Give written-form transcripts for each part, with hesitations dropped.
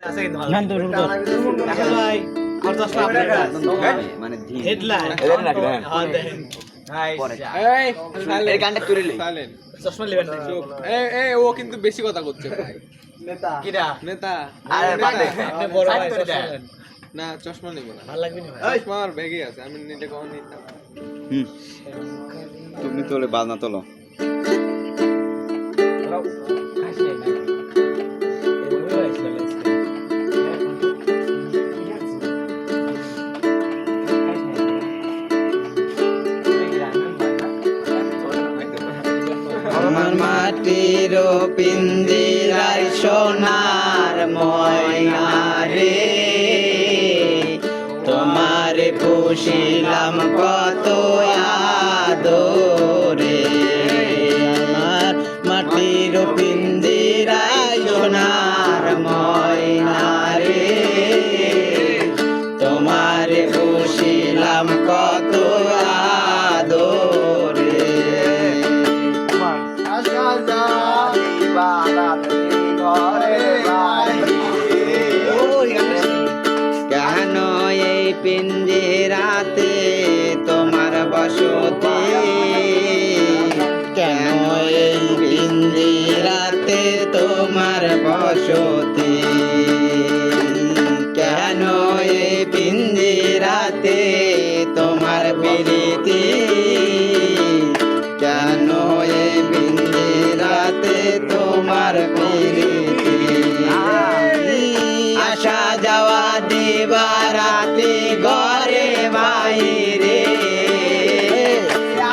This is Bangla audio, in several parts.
আছে কিন্তু ভালো। এখন ভাই আমার চশমা আপনার মানে হেডলাইন এদের নাকি দেখেন হ্যাঁ দেখেন এই গানটা তুলে লি চশমা নেবেন না ও কিন্তু বেশি কথা করছে নেতা কিরা নেতা আরে বাদে আপনি বড় ভাই করে চশমা দেন। নেন। না চশমা নেবো না ভালো লাগবে না ভাই চশমা আমার ব্যাগে আছে আমি নিলে কখন নিতাম তুমি তোলে বাজনা তোলো আমার মাটির পিঞ্জিরায় সোনার ময়না রে তোমার পুষিলাম কত আদরে আমার মাটির পিঞ্জিরায় সোনার ময়না রে তোমার পুষিলাম কত আদরে কেন এই পিঞ্জিরাতে তোমার বসতি কেন এই পিঞ্জিরাতে তোমার বসতি কেন এই পিঞ্জিরাতে তোমার প্রীতি কেন এই পিঞ্জিরাতে তোমার প্রীতি আসা যাওয়া দিবারাতে ঘরে বাইরে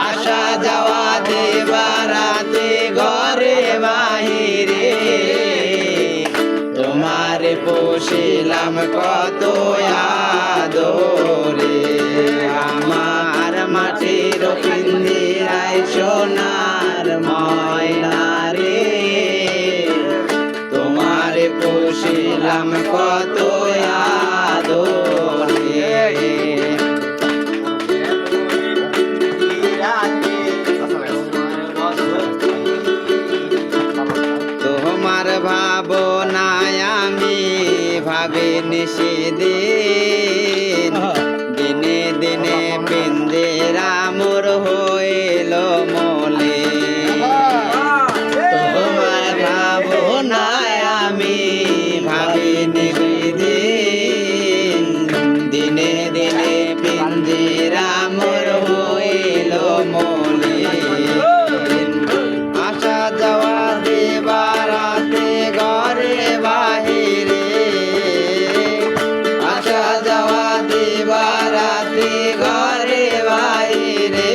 আসা যাওয়া দিবারাতে ঘরে বাইরে তোমার পুষিলাম কত আদরে আমার মাটির পিঞ্জিরায় সোনার ময়না রে তোমার পুষিলাম কত আদরে তোমার ভাবনায় আমি ভাবি নিষেদিন দিনে দিনে পিঞ্জিরা মোর হইল মলে তোমার ভাবনায় আমি ভাবি নিষেদিন দিনে দিনে পিঞ্জিরা মোর হইল মলে আসা যাওয়া দিবারাতে ঘরে বাহিরে আসা যাওয়া দিবারাতে ঘরে বাহিরে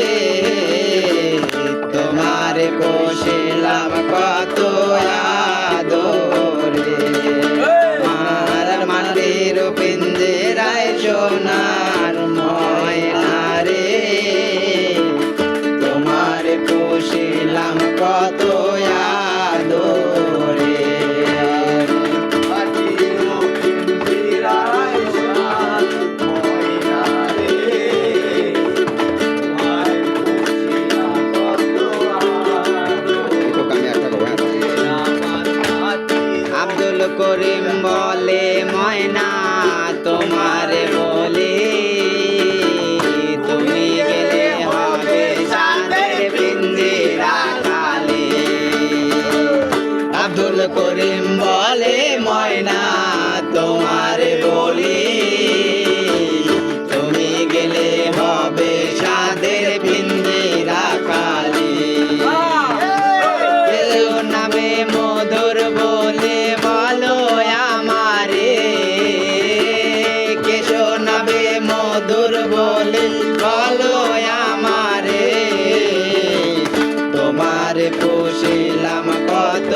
তোমার পুষিলাম কত আদরে আমার মাটির পিঞ্জিরায় সোনার ময়না রে তোমার পুষিলাম কত আদরে আব্দুল করিম বলে ময়না তোমার বলে তুমি গেলে হবে সাদের পিঞ্জিরা খালি আব্দুল করিম বলে ময়না তোমার বলি তুমি গেলে হবে সাদের পিঞ্জিরা খালি কেউ নামে মধুর বলে বলো আমারে কে শোনাবে মধুর বলে বলো আমারে তোমার পুষিলাম কত